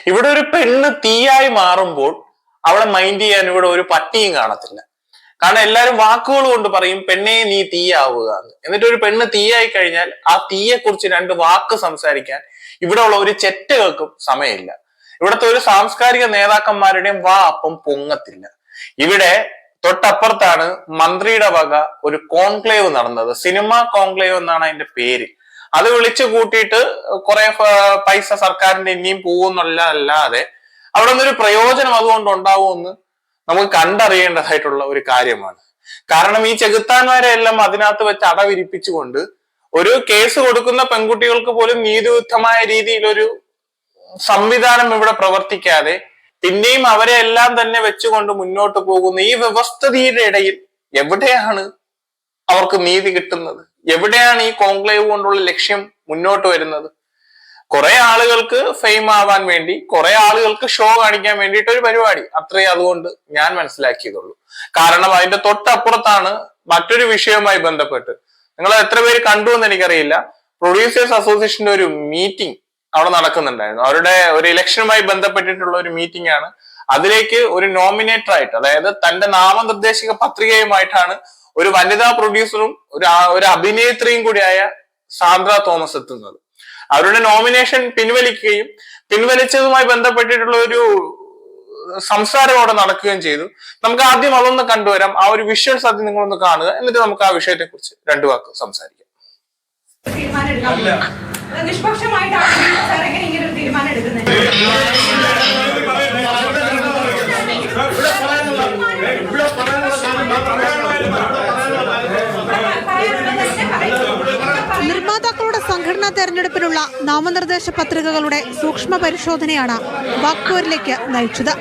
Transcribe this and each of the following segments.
ഇവിടെ ഒരു പെണ്ണ് തീയായി മാറുമ്പോൾ അവളെ മൈൻഡ് ചെയ്യാൻ ഇവിടെ ഒരു പട്ടിയും കാണത്തില്ല. കാരണം എല്ലാരും വാക്കുകൾ കൊണ്ട് പറയും പെണ്ണെ നീ തീയാവുക എന്ന്. എന്നിട്ട് ഒരു പെണ്ണ് തീയായി കഴിഞ്ഞാൽ ആ തീയെ കുറിച്ച് രണ്ട് വാക്ക് സംസാരിക്കാൻ ഇവിടെ ഉള്ള ഒരു ചെറ്റകൾക്കും സമയമില്ല. ഇവിടുത്തെ ഒരു സാംസ്കാരിക നേതാക്കന്മാരുടെയും വാ അപ്പം പൊങ്ങത്തില്ല. ഇവിടെ തൊട്ടപ്പുറത്താണ് മന്ത്രിയുടെ വക ഒരു കോൺക്ലേവ് നടന്നത്. സിനിമ കോൺക്ലേവ് എന്നാണ് അതിന്റെ പേര്. അത് വിളിച്ചു കൂട്ടിയിട്ട് കുറെ പൈസ സർക്കാരിന്റെ ഇനിയും പോകുന്നല്ലാതെ അവിടെ നിന്നൊരു പ്രയോജനം അതുകൊണ്ട് ഉണ്ടാവുമെന്ന് നമുക്ക് കണ്ടറിയേണ്ടതായിട്ടുള്ള ഒരു കാര്യമാണ്. കാരണം ഈ ചെകുത്താന്മാരെ എല്ലാം അതിനകത്ത് വെച്ച് അടവിരിപ്പിച്ചുകൊണ്ട് ഒരു കേസ് കൊടുക്കുന്ന പെൺകുട്ടികൾക്ക് പോലും നീതിയുക്തമായ രീതിയിൽ ഒരു സംവിധാനം ഇവിടെ പ്രവർത്തിക്കാതെ പിന്നെയും അവരെ എല്ലാം തന്നെ വെച്ചുകൊണ്ട് മുന്നോട്ട് പോകുന്ന ഈ വ്യവസ്ഥിതിയുടെ ഇടയിൽ എവിടെയാണ് അവർക്ക് നീതി കിട്ടുന്നത്? എവിടെയാണ് ഈ കോൺക്ലേവ് കൊണ്ടുള്ള ലക്ഷ്യം മുന്നോട്ട് വരുന്നത്? കുറെ ആളുകൾക്ക് ഫെയിം ആവാൻ വേണ്ടി, കുറെ ആളുകൾക്ക് ഷോ കാണിക്കാൻ വേണ്ടിയിട്ട് ഒരു പരിപാടി, അത്രേ അതുകൊണ്ട് ഞാൻ മനസ്സിലാക്കിയതുള്ളൂ. കാരണം അതിന്റെ തൊട്ടപ്പുറത്താണ് മറ്റൊരു വിഷയവുമായി ബന്ധപ്പെട്ട്, നിങ്ങൾ എത്ര പേര് കണ്ടു എന്ന് എനിക്കറിയില്ല, പ്രൊഡ്യൂസേഴ്സ് അസോസിയേഷന്റെ ഒരു മീറ്റിംഗ് അവിടെ നടക്കുന്നുണ്ടായിരുന്നു. അവരുടെ ഒരു ഇലക്ഷനുമായി ബന്ധപ്പെട്ടിട്ടുള്ള ഒരു മീറ്റിംഗ് ആണ്. അതിലേക്ക് ഒരു നോമിനേറ്റർ ആയിട്ട്, അതായത് തന്റെ നാമനിർദ്ദേശക പത്രികയുമായിട്ടാണ് ഒരു വനിതാ പ്രൊഡ്യൂസറും ഒരു അഭിനേത്രിയും കൂടിയായ സാന്ദ്ര തോമസ് എത്തുന്നത്. അവരുടെ നോമിനേഷൻ പിൻവലിക്കുകയും പിൻവലിച്ചതുമായി ബന്ധപ്പെട്ടിട്ടുള്ള ഒരു സംസാരം അവിടെ നടക്കുകയും ചെയ്തു. നമുക്ക് ആദ്യം അതൊന്ന് കണ്ടുവരാം. ആ ഒരു വിഷ്വൽസ് ആദ്യം നിങ്ങളൊന്ന് കാണുക, എന്നിട്ട് നമുക്ക് ആ വിഷയത്തെ കുറിച്ച് രണ്ടു വാക്ക് സംസാരിക്കാം. നിഷ്പക്ഷമായിട്ടാണ് ഇങ്ങനെ ഒരു തീരുമാനം എടുക്കുന്നത്. നിർമ്മാതാക്കളുടെ സംഘടനാ തെരഞ്ഞെടുപ്പിനുള്ള നാമനിർദ്ദേശ പത്രികകളുടെ സൂക്ഷ്മ പരിശോധനയാണ് വാക്പോരിലേക്ക് നയിച്ചത്.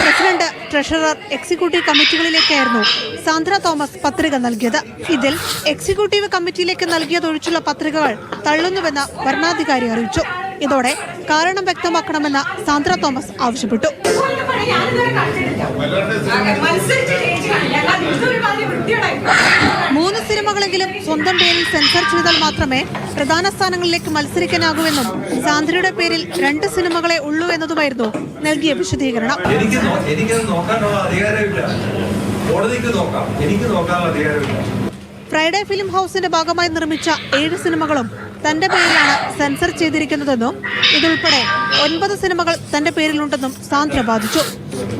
പ്രസിഡന്റ്, ട്രഷറർ, എക്സിക്യൂട്ടീവ് കമ്മിറ്റികളിലേക്കായിരുന്നു സാന്ദ്ര തോമസ് പത്രിക നൽകിയത്. ഇതിൽ എക്സിക്യൂട്ടീവ് കമ്മിറ്റിയിലേക്ക് നൽകിയതൊഴിച്ചുള്ള പത്രികകൾ തള്ളുന്നുവെന്ന് ഭരണാധികാരി അറിയിച്ചു. ഇതോടെ കാരണം വ്യക്തമാക്കണമെന്ന് സാന്ദ്ര തോമസ് ആവശ്യപ്പെട്ടു. മൂന്ന് സിനിമകളെങ്കിലും സ്വന്തം പേരിൽ സെൻസർ ചെയ്താൽ മാത്രമേ പ്രധാന സ്ഥാനങ്ങളിലേക്ക് മത്സരിക്കാനാകൂവെന്നും സാന്ദ്രയുടെ പേരിൽ 2 സിനിമകളെ ഉള്ളൂ എന്നതുമായിരുന്നു നൽകിയ വിശദീകരണം. ഫ്രൈഡേ ഫിലിം ഹൗസിന്റെ ഭാഗമായി നിർമ്മിച്ച 7 സിനിമകളും തന്റെ പേരിലാണ് സെൻസർ ചെയ്തിരിക്കുന്നതെന്നും ഇതുൾപ്പെടെ 9 സിനിമകൾ തന്റെ പേരിലുണ്ടെന്നും സാന്ദ്ര വാദിച്ചു.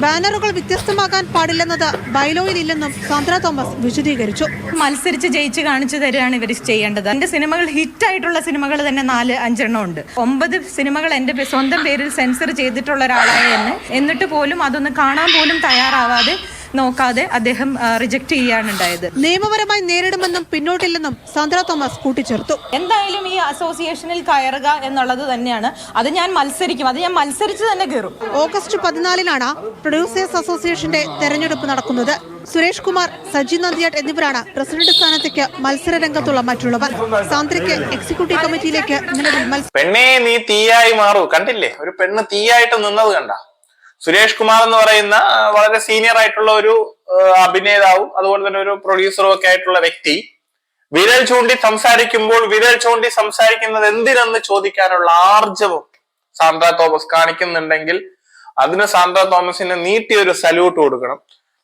ബാനറുകൾ വ്യത്യസ്തമാകാൻ പാടില്ലെന്നത് ബൈലോയിൽ ഇല്ലെന്നും സാന്ദ്ര തോമസ് വിശദീകരിച്ചു. മത്സരിച്ച് ജയിച്ച് കാണിച്ചു തരികയാണ് ഇവർ ചെയ്യേണ്ടത്. എന്റെ സിനിമകൾ ഹിറ്റായിട്ടുള്ള സിനിമകൾ തന്നെ 4-5 എണ്ണം ഉണ്ട്. 9 സിനിമകൾ എന്റെ സ്വന്തം പേരിൽ സെൻസർ ചെയ്തിട്ടുള്ള ഒരാളായ എന്നിട്ട് പോലും അതൊന്ന് കാണാൻ പോലും തയ്യാറാവാതെ നോക്കാതെ അദ്ദേഹം റിജക്ട് ചെയ്യാണ് ഉണ്ടായത്. നിയമപരമായി നേരിടുമെന്നും പിന്നോട്ടില്ലെന്നും സാന്ദ്ര തോമസ് കൂട്ടിച്ചേർത്തു. എന്തായാലും ഈ അസോസിയേഷനിൽ കയറുക എന്നുള്ളത് തന്നെയാണ്. അത് ഞാൻ മത്സരിക്കും, അത് ഞാൻ മത്സരിച്ച് തന്നെ കയറും. ഓഗസ്റ്റ് 14-നാണ് പ്രൊഡ്യൂസേഴ്സ് അസോസിയേഷന്റെ തെരഞ്ഞെടുപ്പ് നടക്കുന്നത്. സുരേഷ് കുമാർ, സജി നന്ദിയാട്ട് എന്നിവരാണ് പ്രസിഡന്റ് സ്ഥാനത്തേക്ക് മത്സര രംഗത്തുള്ള മറ്റുള്ളവർ. സാന്ദ്രയ്ക്ക് എക്സിക്യൂട്ടീവ് കമ്മിറ്റിയിലേക്ക് നിലവിൽ പെണ്ണേ നീ തീയായി മാറൂ കണ്ടില്ലേ? ഒരു പെണ്ണ് തീയായിട്ട് നിന്നത് കണ്ട. സുരേഷ് കുമാർ എന്ന് പറയുന്ന വളരെ സീനിയർ ആയിട്ടുള്ള ഒരു അഭിനേതാവും അതുപോലെ തന്നെ ഒരു പ്രൊഡ്യൂസറും ഒക്കെ ആയിട്ടുള്ള വ്യക്തി വിരൽ ചൂണ്ടി സംസാരിക്കുമ്പോൾ വിരൽ ചൂണ്ടി സംസാരിക്കുന്നത് എന്തിനെന്ന് ചോദിക്കാനുള്ള ആർജവം സാന്ദ്ര തോമസ് കാണിക്കുന്നുണ്ടെങ്കിൽ അതിന് സാന്ദ്ര തോമസിന് നീട്ടിയൊരു സല്യൂട്ട് കൊടുക്കണം.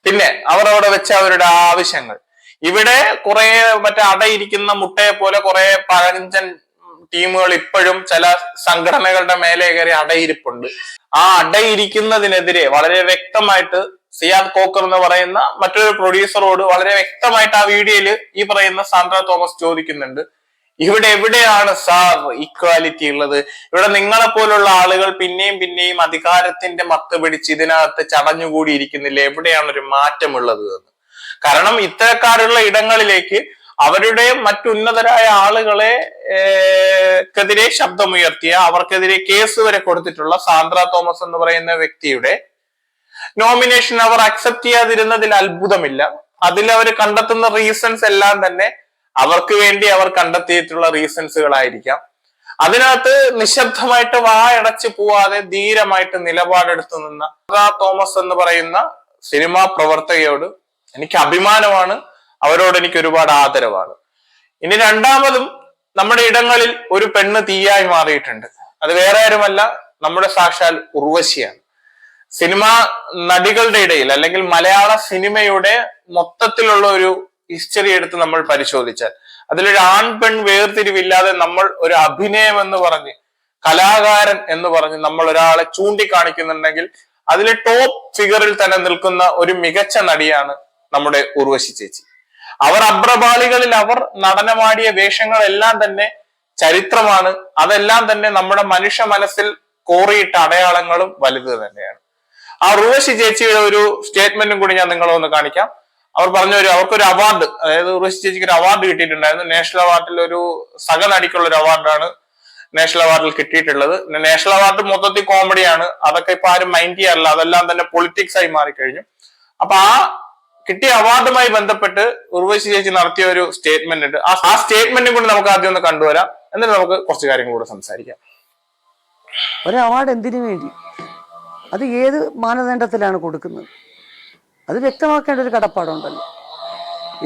പിന്നെ അവർ അവിടെ വെച്ച അവരുടെ ആവശ്യങ്ങൾ, ഇവിടെ കുറെ മറ്റേ അടയിരിക്കുന്ന മുട്ടയെ പോലെ കുറെ പഴഞ്ചൻ ടീമുകൾ ഇപ്പോഴും ചില സംഘടനകളുടെ മേലെ കയറി അടയിരിപ്പുണ്ട്. ആ അടയിരിക്കുന്നതിനെതിരെ വളരെ വ്യക്തമായിട്ട് സിയാദ് കോക്കർ എന്ന് പറയുന്ന മറ്റൊരു പ്രൊഡ്യൂസറോട് വളരെ വ്യക്തമായിട്ട് ആ വീഡിയോയില് ഈ പറയുന്ന സാന്ദ്ര തോമസ് ചോദിക്കുന്നുണ്ട്, ഇവിടെ എവിടെയാണ് സാർ ഈക്വാലിറ്റി ഉള്ളത്? ഇവിടെ നിങ്ങളെ പോലുള്ള ആളുകൾ പിന്നെയും പിന്നെയും അധികാരത്തിന്റെ മത്ത് പിടിച്ച് ഇതിനകത്ത് ചടഞ്ഞുകൂടിയിരിക്കുന്നില്ല, എവിടെയാണ് ഒരു മാറ്റമുള്ളത് എന്ന്. കാരണം ഇത്തരക്കാരുള്ള ഇടങ്ങളിലേക്ക് അവരുടെ മറ്റുന്നതരായ ആളുകളെ ക്കെതിരെ ശബ്ദമുയർത്തിയ, അവർക്കെതിരെ കേസ് വരെ കൊടുത്തിട്ടുള്ള സാന്ദ്ര തോമസ് എന്ന് പറയുന്ന വ്യക്തിയുടെ നോമിനേഷൻ അവർ അക്സെപ്റ്റ് ചെയ്യാതിരുന്നതിൽ അത്ഭുതമില്ല. അതിൽ അവർ കണ്ടെത്തുന്ന റീസൺസ് എല്ലാം തന്നെ അവർക്ക് വേണ്ടി അവർ കണ്ടെത്തിയിട്ടുള്ള റീസൺസുകളായിരിക്കാം. അതിനകത്ത് നിശബ്ദമായിട്ട് വായടച്ചു പോവാതെ ധീരമായിട്ട് നിലപാടെടുത്തു നിന്ന സാന്ദ്ര തോമസ് എന്ന് പറയുന്ന സിനിമാ പ്രവർത്തകയോട് എനിക്ക് അഭിമാനമാണ്, അവരോട് എനിക്ക് ഒരുപാട് ആദരവാണ്. ഇനി രണ്ടാമതും നമ്മുടെ ഇടങ്ങളിൽ ഒരു പെണ്ണ് തീയായി മാറിയിട്ടുണ്ട്. അത് വേറെ ആരുമല്ല, നമ്മുടെ സാക്ഷാൽ ഉർവശിയാണ്. സിനിമാ നടികളുടെ ഇടയിൽ അല്ലെങ്കിൽ മലയാള സിനിമയുടെ മൊത്തത്തിലുള്ള ഒരു ഹിസ്റ്ററി എടുത്ത് നമ്മൾ പരിശോധിച്ചാൽ അതിലൊരു ആൺ പെൺ വേർതിരിവില്ലാതെ നമ്മൾ ഒരു അഭിനയം എന്ന് പറഞ്ഞ് കലാകാരൻ എന്ന് പറഞ്ഞ് നമ്മൾ ഒരാളെ ചൂണ്ടിക്കാണിക്കുന്നുണ്ടെങ്കിൽ അതിലെ ടോപ്പ് ഫിഗറിൽ തന്നെ നിൽക്കുന്ന ഒരു മികച്ച നടിയാണ് നമ്മുടെ ഉർവശി ചേച്ചി. അവർ അബ്രപാളികളിൽ അവർ നടനമാടിയ വേഷങ്ങളെല്ലാം തന്നെ ചരിത്രമാണ്. അതെല്ലാം തന്നെ നമ്മുടെ മനുഷ്യ മനസ്സിൽ കോറിയിട്ട അടയാളങ്ങളും വലുത് തന്നെയാണ്. ആ ഉർവശി ചേച്ചിയുടെ ഒരു സ്റ്റേറ്റ്മെന്റും കൂടി ഞാൻ നിങ്ങളെ ഒന്ന് കാണിക്കാം. അവർ പറഞ്ഞ അവർക്കൊരു അവാർഡ്, അതായത് ഉർവശി ചേച്ചിക്ക് ഒരു അവാർഡ് കിട്ടിയിട്ടുണ്ടായിരുന്നു. നാഷണൽ അവാർഡിൽ ഒരു സഹനടിക്കുള്ള ഒരു അവാർഡാണ് നാഷണൽ അവാർഡിൽ കിട്ടിയിട്ടുള്ളത്. നാഷണൽ അവാർഡ് മൊത്തത്തിൽ കോമഡിയാണ്, അതൊക്കെ ഇപ്പൊ ആരും മൈൻഡ് ചെയ്യാറില്ല, അതെല്ലാം തന്നെ പൊളിറ്റിക്സ് ആയി മാറിക്കഴിഞ്ഞു. അപ്പൊ ആ കിട്ടിയ അവാർഡുമായി ബന്ധപ്പെട്ട് ഉർവശി ചേച്ചി നടത്തിയ ഒരു സ്റ്റേറ്റ്മെന്റ് ഉണ്ട്. ആ സ്റ്റേറ്റ്മെന്റും കൂടി നമുക്ക് ആദ്യം ഒന്ന് കണ്ടുവരാം, എന്നിട്ട് നമുക്ക് കുറച്ച് കാര്യങ്ങൾ കൂടെ സംസാരിക്കാം. ഒരു അവാർഡ് എന്തിനു വേണ്ടി, അത് ഏത് മാനദണ്ഡത്തിലാണ് കൊടുക്കുന്നത്, അത് വ്യക്തമാക്കേണ്ട ഒരു കടപ്പാടുണ്ടല്ലോ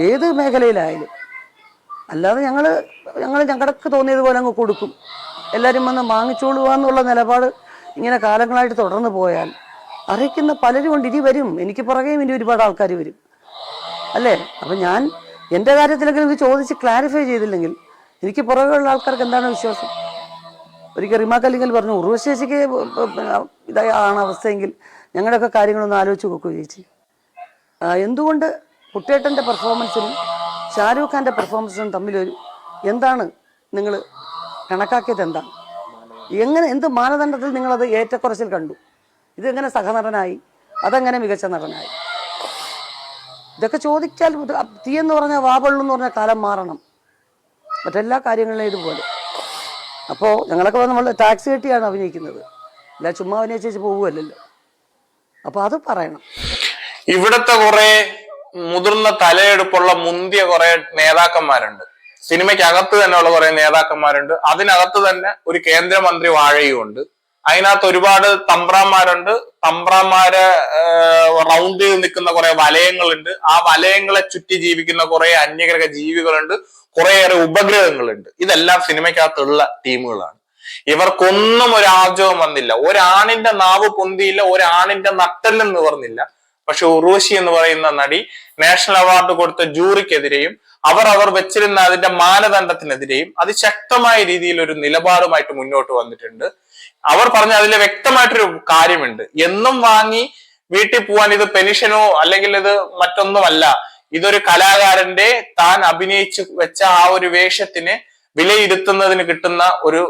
ഏത് മേഖലയിലായാലും. അല്ലാതെ ഞങ്ങൾക്ക് തോന്നിയതുപോലെ അങ്ങ് കൊടുക്കും, എല്ലാവരും വന്ന് വാങ്ങിച്ചോളുക എന്നുള്ള നിലപാട് ഇങ്ങനെ കാലങ്ങളായിട്ട് തുടർന്ന് പോയാൽ അറിയിക്കുന്ന പലരും കൊണ്ട് ഇനി വരും, എനിക്ക് പുറകെയും ഇനി ഒരുപാട് ആൾക്കാർ വരും അല്ലേ. അപ്പം ഞാൻ എൻ്റെ കാര്യത്തിലെങ്കിലും ഇത് ചോദിച്ച് ക്ലാരിഫൈ ചെയ്തില്ലെങ്കിൽ എനിക്ക് പുറകെയുള്ള ആൾക്കാർക്ക് എന്താണ് വിശ്വാസം? ഒരിക്കൽ റിമാക്കല്ലെങ്കിൽ പറഞ്ഞു, ഉർവശിക്ക് ഇതാണ് അവസ്ഥയെങ്കിൽ ഞങ്ങളുടെയൊക്കെ കാര്യങ്ങളൊന്ന് ആലോചിച്ച് നോക്കുക ചേച്ചി. എന്തുകൊണ്ട് കുട്ടേട്ടൻ്റെ പെർഫോമൻസിനും ഷാരൂഖ് ഖാൻ്റെ പെർഫോമൻസിനും തമ്മിലൊരു എന്താണ് നിങ്ങൾ കണക്കാക്കിയത്? എന്താണ്, എന്ത് മാനദണ്ഡത്തിൽ നിങ്ങളത് ഏറ്റക്കുറച്ചിൽ കണ്ടു? ഇതെങ്ങനെ സഹനടനായി, അതെങ്ങനെ മികച്ച നടനായി? ഇതൊക്കെ ചോദിച്ചാൽ തീയെന്ന് പറഞ്ഞാൽ വാപള്ളെന്ന് പറഞ്ഞാൽ കാലം മാറണം, മറ്റെല്ലാ കാര്യങ്ങളിലും ഇതുപോലെ. അപ്പോൾ ഞങ്ങളൊക്കെ നമ്മൾ ടാക്സ് കെട്ടിയാണ് അഭിനയിക്കുന്നത്, അല്ല ചുമ്മാ അഭിനയിച്ച് പോകുമല്ലോ. അപ്പൊ അത് പറയണം. ഇവിടുത്തെ കുറെ മുതിർന്ന തലയെടുപ്പുള്ള മുന്തിയ കുറെ നേതാക്കന്മാരുണ്ട്, സിനിമയ്ക്കകത്ത് തന്നെയുള്ള കുറെ നേതാക്കന്മാരുണ്ട്. അതിനകത്ത് തന്നെ ഒരു കേന്ദ്രമന്ത്രി വാഴയും ഉണ്ട്. അതിനകത്ത് ഒരുപാട് തമ്പ്രാന്മാരുണ്ട്. തമ്പ്രാന്മാരെ റൗണ്ട് ചെയ്ത് നിൽക്കുന്ന കുറെ വലയങ്ങളുണ്ട്. ആ വലയങ്ങളെ ചുറ്റി ജീവിക്കുന്ന കുറെ അന്യഗ്രഹ ജീവികളുണ്ട്, കുറേയേറെ ഉപഗ്രഹങ്ങളുണ്ട്. ഇതെല്ലാം സിനിമയ്ക്കകത്തുള്ള ടീമുകളാണ്. ഇവർക്കൊന്നും ഒരു ആർജവം വന്നില്ല, ഒരാണിന്റെ നാവ് പൊന്തിയില്ല, ഒരാണിന്റെ നട്ടെല്ലും നിവർന്നില്ല. പക്ഷെ ഉർവശി എന്ന് പറയുന്ന നടി നാഷണൽ അവാർഡ് കൊടുത്ത ജൂറിക്കെതിരെയും അവർ വെച്ചിരുന്ന അതിന്റെ മാനദണ്ഡത്തിനെതിരെയും അതിശക്തമായ രീതിയിൽ ഒരു നിലപാടുമായിട്ട് മുന്നോട്ട് വന്നിട്ടുണ്ട്. അവർ പറഞ്ഞ അതിൽ വ്യക്തമായിട്ടൊരു കാര്യമുണ്ട്, എന്നും വാങ്ങി വീട്ടിൽ പോവാൻ ഇത് പെൻഷനോ അല്ലെങ്കിൽ ഇത് മറ്റൊന്നുമല്ല, ഇതൊരു കലാകാരന്റെ താൻ അഭിനയിച്ചു വെച്ച ആ ഒരു വേഷത്തിന് വിലയിരുത്തുന്നതിന് കിട്ടുന്ന ഒരു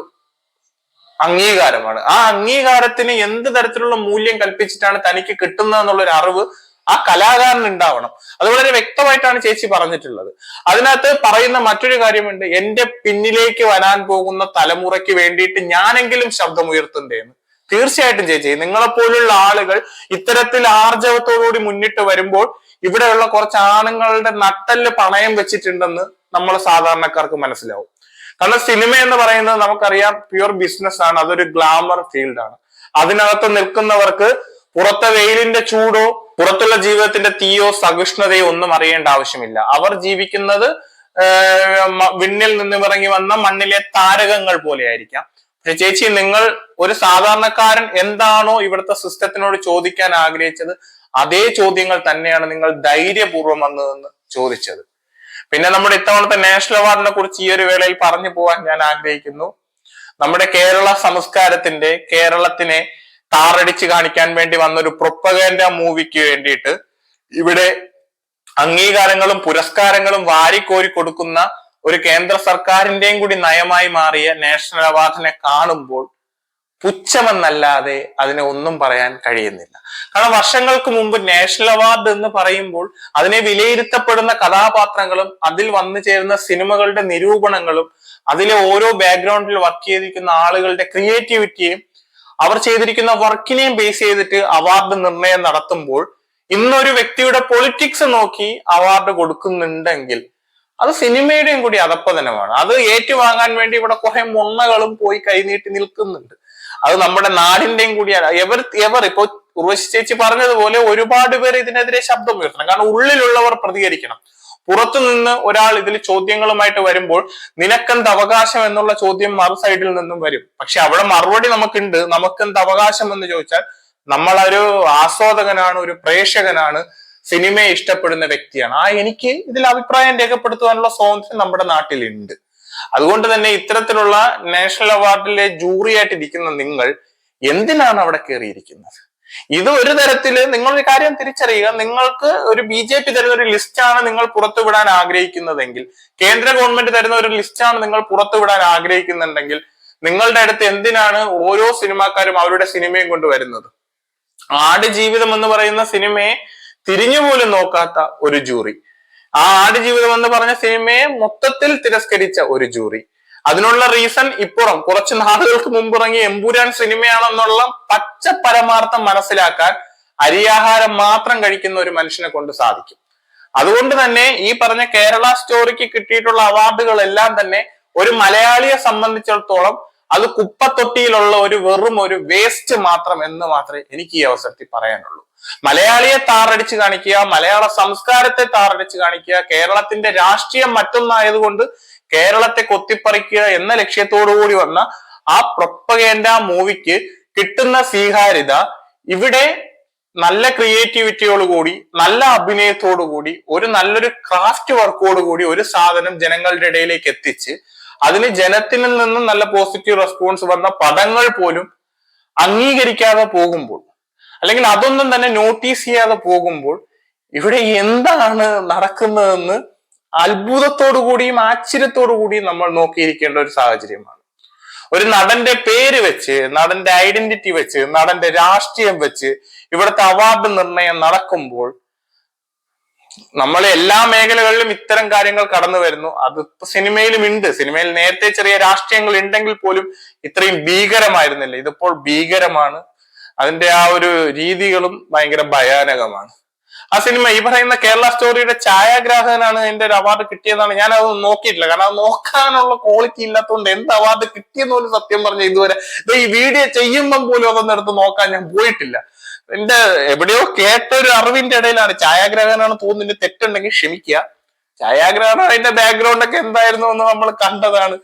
അംഗീകാരമാണ്. ആ അംഗീകാരത്തിന് എന്ത് തരത്തിലുള്ള മൂല്യം കൽപ്പിച്ചിട്ടാണ് തനിക്ക് കിട്ടുന്നത് എന്നുള്ളൊരു അറിവ് ആ കലാകാരൻ ഉണ്ടാവണം. അത് വളരെ വ്യക്തമായിട്ടാണ് ചേച്ചി പറഞ്ഞിട്ടുള്ളത്. അതിനകത്ത് പറയുന്ന മറ്റൊരു കാര്യമുണ്ട്, എന്റെ പിന്നിലേക്ക് വരാൻ പോകുന്ന തലമുറയ്ക്ക് വേണ്ടിയിട്ട് ഞാനെങ്കിലും ശബ്ദമുയർത്തുന്നതെന്ന്. തീർച്ചയായിട്ടും ചേച്ചി, നിങ്ങളെപ്പോലുള്ള ആളുകൾ ഇത്തരത്തിൽ ആർജവത്തോടുകൂടി മുന്നിട്ട് വരുമ്പോൾ ഇവിടെയുള്ള കുറച്ച് ആണുങ്ങളുടെ നട്ടല് പണയം വെച്ചിട്ടുണ്ടെന്ന് നമ്മൾ സാധാരണക്കാർക്ക് മനസ്സിലാവും. കാരണം സിനിമ എന്ന് പറയുന്നത് നമുക്കറിയാം പ്യുവർ ബിസിനസ് ആണ്, അതൊരു ഗ്ലാമർ ഫീൽഡാണ്. അതിനകത്ത് നിൽക്കുന്നവർക്ക് പുറത്തെ വെയിലിന്റെ ചൂടോ പുറത്തുള്ള ജീവിതത്തിന്റെ തീയോ സഹിഷ്ണുതയോ ഒന്നും അറിയേണ്ട ആവശ്യമില്ല. അവർ ജീവിക്കുന്നത് വിണ്ണിൽ നിന്നും ഇറങ്ങി വന്ന മണ്ണിലെ താരകങ്ങൾ പോലെ ആയിരിക്കാം. പക്ഷെ ചേച്ചി, നിങ്ങൾ ഒരു സാധാരണക്കാരൻ എന്താണോ ഇവിടുത്തെ സിസ്റ്റത്തിനോട് ചോദിക്കാൻ ആഗ്രഹിച്ചത് അതേ ചോദ്യങ്ങൾ തന്നെയാണ് നിങ്ങൾ ധൈര്യപൂർവ്വം വന്നതെന്ന് ചോദിച്ചത്. പിന്നെ നമ്മുടെ ഇത്തവണത്തെ നാഷണൽ അവാർഡിനെ കുറിച്ച് ഈ ഒരു വേളയിൽ പറഞ്ഞു പോവാൻ ഞാൻ ആഗ്രഹിക്കുന്നു. നമ്മുടെ കേരള സംസ്കാരത്തിന്റെ, കേരളത്തിനെ താറടിച്ച് കാണിക്കാൻ വേണ്ടി വന്നൊരു പ്രൊപ്പഗൻഡ മൂവിക്ക് വേണ്ടിയിട്ട് ഇവിടെ അംഗീകാരങ്ങളും പുരസ്കാരങ്ങളും വാരിക്കോരി കൊടുക്കുന്ന ഒരു കേന്ദ്ര സർക്കാരിന്റെയും കൂടി നയമായി മാറിയ നാഷണൽ അവാർഡിനെ കാണുമ്പോൾ പുച്ഛമെന്നല്ലാതെ അതിനെ ഒന്നും പറയാൻ കഴിയുന്നില്ല. കാരണം വർഷങ്ങൾക്ക് മുമ്പ് നാഷണൽ അവാർഡ് എന്ന് പറയുമ്പോൾ അതിനെ വിലയിരുത്തപ്പെടുന്ന കഥാപാത്രങ്ങളും അതിൽ വന്നു ചേരുന്ന സിനിമകളുടെ നിരൂപണങ്ങളും അതിലെ ഓരോ ബാക്ക്ഗ്രൗണ്ടിൽ വർക്ക് ചെയ്തിരിക്കുന്ന ആളുകളുടെ ക്രിയേറ്റിവിറ്റിയും അവർ ചെയ്തിരിക്കുന്ന വർക്കിനെയും ബേസ് ചെയ്തിട്ട് അവാർഡ് നിർണയം നടത്തുമ്പോൾ ഇന്നൊരു വ്യക്തിയുടെ പൊളിറ്റിക്സ് നോക്കി അവാർഡ് കൊടുക്കുന്നുണ്ടെങ്കിൽ അത് സിനിമയുടെയും കൂടി അധപ്പതനമാണ്. അത് ഏറ്റുവാങ്ങാൻ വേണ്ടി ഇവിടെ കുറെ മൊണ്ണകളും പോയി കൈനീട്ടി നിൽക്കുന്നുണ്ട്. അത് നമ്മുടെ നാടിന്റെയും കൂടിയാണ്. ഇപ്പൊ ഉർവശി ചേച്ചി പറഞ്ഞതുപോലെ ഒരുപാട് പേർ ഇതിനെതിരെ ശബ്ദം ഉയർത്തണം. കാരണം ഉള്ളിലുള്ളവർ പ്രതികരിക്കണം, പുറത്തു നിന്ന് ഒരാൾ ഇതിൽ ചോദ്യങ്ങളുമായിട്ട് വരുമ്പോൾ നിനക്കെന്ത് അവകാശം എന്നുള്ള ചോദ്യം മറു സൈഡിൽ നിന്നും വരും. പക്ഷെ അവിടെ മറുപടി നമുക്കുണ്ട്. നമുക്കെന്ത് അവകാശം എന്ന് ചോദിച്ചാൽ നമ്മളൊരു ആസ്വാദകനാണ്, ഒരു പ്രേക്ഷകനാണ്, സിനിമയെ ഇഷ്ടപ്പെടുന്ന വ്യക്തിയാണ്. എനിക്ക് ഇതിൽ അഭിപ്രായം രേഖപ്പെടുത്തുവാനുള്ള സ്വാതന്ത്ര്യം നമ്മുടെ നാട്ടിലുണ്ട്. അതുകൊണ്ട് തന്നെ ഇത്തരത്തിലുള്ള നാഷണൽ അവാർഡിലെ ജൂറി ആയിട്ട് ഇരിക്കുന്ന നിങ്ങൾ എന്തിനാണ് അവിടെ കയറിയിരിക്കുന്നത്? ഇത് ഒരു തരത്തില് നിങ്ങളൊരു കാര്യം തിരിച്ചറിയുക. നിങ്ങൾക്ക് ഒരു BJP തരുന്ന ഒരു ലിസ്റ്റാണ് നിങ്ങൾ പുറത്തുവിടാൻ ആഗ്രഹിക്കുന്നതെങ്കിൽ, കേന്ദ്ര ഗവൺമെന്റ് തരുന്ന ഒരു ലിസ്റ്റാണ് നിങ്ങൾ പുറത്തുവിടാൻ ആഗ്രഹിക്കുന്നുണ്ടെങ്കിൽ, നിങ്ങളുടെ അടുത്ത് എന്തിനാണ് ഓരോ സിനിമാക്കാരും അവരുടെ സിനിമയും കൊണ്ടുവരുന്നത്? ആടുജീവിതം എന്ന് പറയുന്ന സിനിമയെ തിരിഞ്ഞുപോലും നോക്കാത്ത ഒരു ജൂറി, ആ ആടുജീവിതം എന്ന് പറഞ്ഞ സിനിമയെ മൊത്തത്തിൽ തിരസ്കരിച്ച ഒരു ജൂറി. അതിനുള്ള റീസൺ ഇപ്പുറം കുറച്ച് നാളുകൾക്ക് മുമ്പ് ഇറങ്ങിയ എമ്പുരാൻ സിനിമയാണെന്നുള്ള പച്ച പരമാർത്ഥം മനസ്സിലാക്കാൻ അരിയാഹാരം മാത്രം കഴിക്കുന്ന ഒരു മനുഷ്യനെ കൊണ്ട് സാധിക്കും. അതുകൊണ്ട് തന്നെ ഈ പറഞ്ഞ കേരള സ്റ്റോറിക്ക് കിട്ടിയിട്ടുള്ള അവാർഡുകളെല്ലാം തന്നെ ഒരു മലയാളിയെ സംബന്ധിച്ചിടത്തോളം അത് കുപ്പത്തൊട്ടിയിലുള്ള വെറും ഒരു വേസ്റ്റ് മാത്രം എന്ന് മാത്രമേ എനിക്ക് ഈ അവസരത്തിൽ പറയാനുള്ളൂ. മലയാളിയെ താറടിച്ച് കാണിക്കുക, മലയാള സംസ്കാരത്തെ താറടിച്ച് കാണിക്കുക, കേരളത്തിന്റെ രാഷ്ട്രീയം മറ്റൊന്നായതുകൊണ്ട് കേരളത്തെ കൊത്തിപ്പറിക്കുക എന്ന ലക്ഷ്യത്തോടുകൂടി വന്ന ആ പ്രൊപ്പഗേൻഡ മൂവിക്ക് കിട്ടുന്ന സ്വീകാര്യത ഇവിടെ നല്ല ക്രിയേറ്റിവിറ്റിയോടുകൂടി, നല്ല അഭിനയത്തോടുകൂടി, നല്ലൊരു ക്രാഫ്റ്റ് വർക്കോടുകൂടി ഒരു സാധനം ജനങ്ങളുടെ ഇടയിലേക്ക് എത്തിച്ച് അതിന് ജനത്തിൽ നിന്നും നല്ല പോസിറ്റീവ് റെസ്പോൺസ് വന്ന പടങ്ങൾ പോലും അംഗീകരിക്കാതെ പോകുമ്പോൾ, അല്ലെങ്കിൽ അതൊന്നും തന്നെ നോട്ടീസ് ചെയ്യാതെ പോകുമ്പോൾ ഇവിടെ എന്താണ് നടക്കുന്നതെന്ന് അത്ഭുതത്തോടു കൂടിയും ആശ്ചര്യത്തോടു കൂടിയും നമ്മൾ നോക്കിയിരിക്കേണ്ട ഒരു സാഹചര്യമാണ്. ഒരു നടന്റെ പേര് വെച്ച്, നടന്റെ ഐഡന്റിറ്റി വെച്ച്, നടന്റെ രാഷ്ട്രീയം വെച്ച് ഇവിടുത്തെ അവാർഡ് നിർണയം നടക്കുമ്പോൾ നമ്മൾ എല്ലാ മേഖലകളിലും ഇത്തരം കാര്യങ്ങൾ കടന്നു വരുന്നു. അത് സിനിമയിലും ഉണ്ട്. സിനിമയിൽ നേരത്തെ ചെറിയ രാഷ്ട്രീയങ്ങൾ ഉണ്ടെങ്കിൽ പോലും ഇത്രയും ഭീകരമായിരുന്നില്ല. ഇതിപ്പോൾ ഭീകരമാണ്. അതിന്റെ ആ ഒരു രീതികളും ഭയങ്കര ഭയാനകമാണ്. ആ സിനിമ ഈ പറയുന്ന കേരള സ്റ്റോറിയുടെ ഛായാഗ്രാഹകനാണ് എന്റെ ഒരു അവാർഡ് കിട്ടിയതാണ്. ഞാൻ അത് നോക്കിയിട്ടില്ല, കാരണം അത് നോക്കാനുള്ള ക്വാളിറ്റി ഇല്ലാത്തതുകൊണ്ട് എന്ത് അവാർഡ് കിട്ടിയെന്ന് പോലും സത്യം പറഞ്ഞ ഇതുവരെ ഈ വീഡിയോ ചെയ്യുമ്പം പോലും അതൊന്നും എടുത്ത് നോക്കാൻ ഞാൻ പോയിട്ടില്ല. എന്റെ എവിടെയോ കേട്ട ഒരു അറിവിന്റെ ഇടയിലാണ്. ഛായാഗ്രാഹകനാണ് തോന്നുന്നു, തെറ്റുണ്ടെങ്കിൽ ക്ഷമിക്കുക. ഛായാഗ്രാഹകൻ അതിന്റെ ബാക്ക്ഗ്രൗണ്ട് ഒക്കെ എന്തായിരുന്നു എന്ന് നമ്മൾ കണ്ടതാണ്.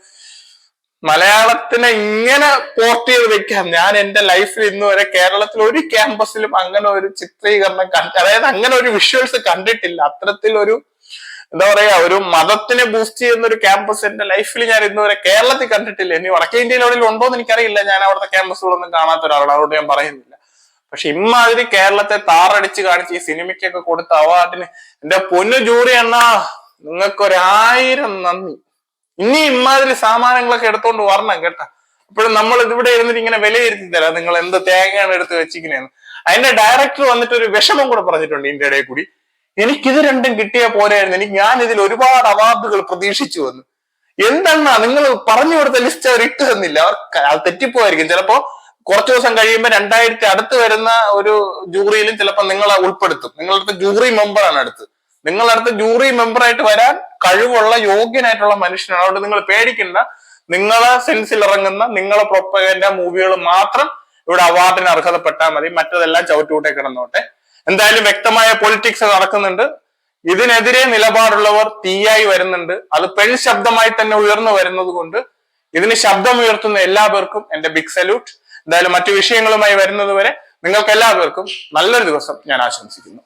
മലയാളത്തിനെ ഇങ്ങനെ പോർട്ട് ചെയ്ത് വെക്കാം. ഞാൻ എന്റെ ലൈഫിൽ ഇന്ന് വരെ കേരളത്തിൽ ഒരു ക്യാമ്പസിലും അങ്ങനെ ഒരു ചിത്രീകരണം അതായത് അങ്ങനെ ഒരു വിഷ്വൽസ് കണ്ടിട്ടില്ല. അത്തരത്തിലൊരു എന്താ പറയാ, ഒരു മതത്തിനെ ബൂസ്റ്റ് ചെയ്യുന്ന ഒരു ക്യാമ്പസ് എന്റെ ലൈഫിൽ ഞാൻ ഇന്ന് വരെ കേരളത്തിൽ കണ്ടിട്ടില്ല. ഇനി വടക്കേ ഇന്ത്യയിൽ എവിടെ ഉണ്ടോ എന്ന് എനിക്കറിയില്ല. ഞാൻ അവിടുത്തെ ക്യാമ്പസുകളൊന്നും കാണാത്ത ഒരാളാണ്, അതുകൊണ്ട് ഞാൻ പറയുന്നില്ല. പക്ഷെ ഇമ്മാതിരി കേരളത്തെ താറടിച്ച് കാണിച്ച് ഈ സിനിമയ്ക്കൊക്കെ കൊടുത്ത അവാർഡിന് എന്റെ പൊന്നു ജൂറി അണ്ണാ, നിങ്ങൾക്കൊരായിരം നന്ദി. ഇനി ഇമാതിരി സാമാനങ്ങളൊക്കെ എടുത്തോണ്ട് വരണം കേട്ടാ. അപ്പോഴും നമ്മൾ ഇവിടെ ഇരുന്നിട്ട് ഇങ്ങനെ വിലയിരുത്തി തരാം നിങ്ങൾ എന്ത് തേങ്ങയാണ് എടുത്ത് വെച്ചിരിക്കുന്നതെന്ന്. അതിന്റെ ഡയറക്ടർ വന്നിട്ട് ഒരു വിഷമം കൂടെ പറഞ്ഞിട്ടുണ്ട് ഇതിന്റെ ഇടയിൽ കൂടി. എനിക്കിത് രണ്ടും കിട്ടിയ പോലെയായിരുന്നു, ഞാൻ ഇതിൽ ഒരുപാട് അവാർഡുകൾ പ്രതീക്ഷിച്ചു വന്നു. എന്തെന്നാ നിങ്ങൾ പറഞ്ഞു കൊടുത്ത ലിസ്റ്റ് അവർ ഇട്ട് തന്നില്ല. അവർ തെറ്റിപ്പോയിരിക്കും. ചിലപ്പോ കുറച്ചു ദിവസം കഴിയുമ്പോൾ 2000 അടുത്ത് വരുന്ന ഒരു ജൂറിയിലും ചിലപ്പോൾ നിങ്ങളെ ഉൾപ്പെടുത്തും. നിങ്ങളടുത്ത ജൂറി മെമ്പറാണ് അടുത്ത്. നിങ്ങളടുത്ത് ജൂറി മെമ്പറായിട്ട് വരാൻ കഴിവുള്ള യോഗ്യനായിട്ടുള്ള മനുഷ്യനാണ്. അതുകൊണ്ട് നിങ്ങൾ പേടിക്കണ്ട. നിങ്ങളെ സെൻസിൽ ഇറങ്ങുന്ന നിങ്ങളെ പ്രൊപ്പഗൻഡ മൂവികൾ മാത്രം ഇവിടെ അവാർഡിന് അർഹതപ്പെട്ടാൽ മതി. മറ്റതെല്ലാം ചവിട്ടുകൂട്ടെ കിടന്നോട്ടെ. എന്തായാലും വ്യക്തമായ പൊളിറ്റിക്സ് നടക്കുന്നുണ്ട്. ഇതിനെതിരെ നിലപാടുള്ളവർ തീയായി വരുന്നുണ്ട്. അത് പെൺ ശബ്ദമായി തന്നെ ഉയർന്നു വരുന്നത് കൊണ്ട് ഇതിന് ശബ്ദമുയർത്തുന്ന എല്ലാവർക്കും എന്റെ ബിഗ് സല്യൂട്ട്. എന്തായാലും മറ്റു വിഷയങ്ങളുമായി വരുന്നത് വരെ നിങ്ങൾക്ക് എല്ലാവർക്കും നല്ലൊരു ദിവസം ഞാൻ ആശംസിക്കുന്നു.